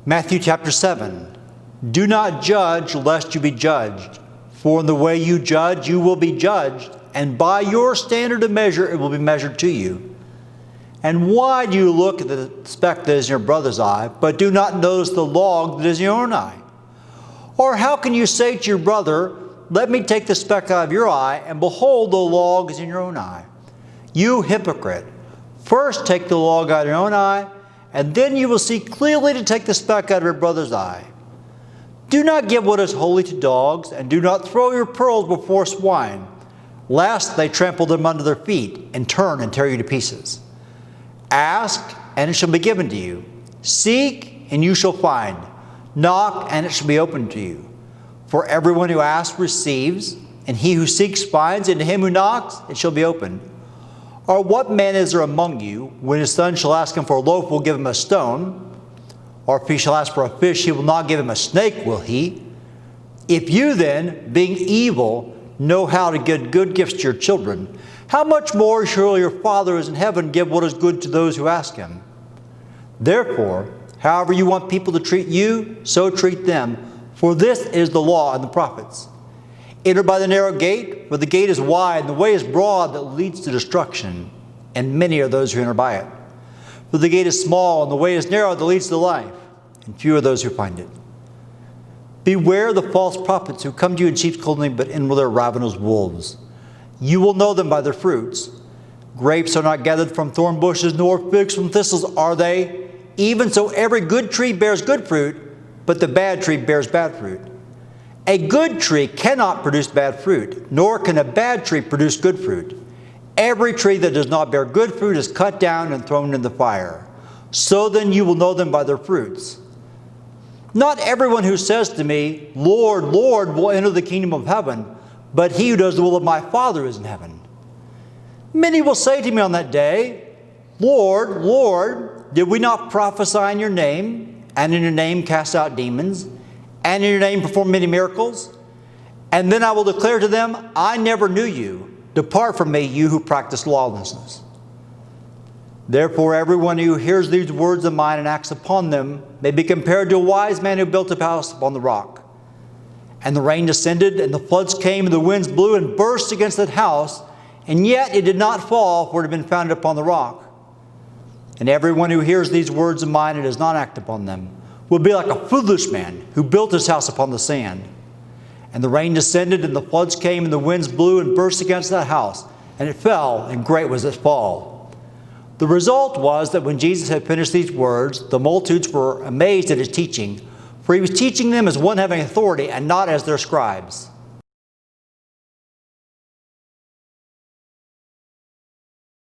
Matthew chapter 7. Do not judge lest you be judged. For in the way you judge, you will be judged, and by your standard of measure, it will be measured to you. And why do you look at the speck that is in your brother's eye, but do not notice the log that is in your own eye? Or how can you say to your brother, let me take the speck out of your eye, and behold, the log is in your own eye? You hypocrite! First take the log out of your own eye, and then you will see clearly to take the speck out of your brother's eye. Do not give what is holy to dogs, and do not throw your pearls before swine, lest they trample them under their feet, and turn and tear you to pieces. Ask, and it shall be given to you. Seek, and you shall find. Knock, and it shall be opened to you. For everyone who asks receives, and he who seeks finds, and to him who knocks it shall be opened. Or what man is there among you, when his son shall ask him for a loaf, will give him a stone? Or if he shall ask for a fish, he will not give him a snake, will he? If you then, being evil, know how to give good gifts to your children, how much more shall your Father who is in heaven give what is good to those who ask him? Therefore, however you want people to treat you, so treat them, for this is the law and the prophets. Enter by the narrow gate, for the gate is wide, and the way is broad that leads to destruction, and many are those who enter by it. For the gate is small, and the way is narrow that leads to life, and few are those who find it. Beware the false prophets who come to you in sheep's clothing, but inwardly are ravenous wolves. You will know them by their fruits. Grapes are not gathered from thorn bushes, nor figs from thistles are they. Even so every good tree bears good fruit, but the bad tree bears bad fruit. A good tree cannot produce bad fruit, nor can a bad tree produce good fruit. Every tree that does not bear good fruit is cut down and thrown in the fire. So then you will know them by their fruits. Not everyone who says to me, Lord, Lord, will enter the kingdom of heaven, but he who does the will of my Father who is in heaven. Many will say to me on that day, Lord, Lord, did we not prophesy in your name, and in your name cast out demons, and in your name perform many miracles? And then I will declare to them, I never knew you. Depart from me, you who practice lawlessness. Therefore, everyone who hears these words of mine and acts upon them may be compared to a wise man who built a house upon the rock. And the rain descended, and the floods came, and the winds blew and burst against that house, and yet it did not fall, for it had been founded upon the rock. And everyone who hears these words of mine and does not act upon them will be like a foolish man who built his house upon the sand. And the rain descended, and the floods came, and the winds blew and burst against that house, and it fell, and great was its fall. The result was that when Jesus had finished these words, the multitudes were amazed at his teaching, for he was teaching them as one having authority and not as their scribes.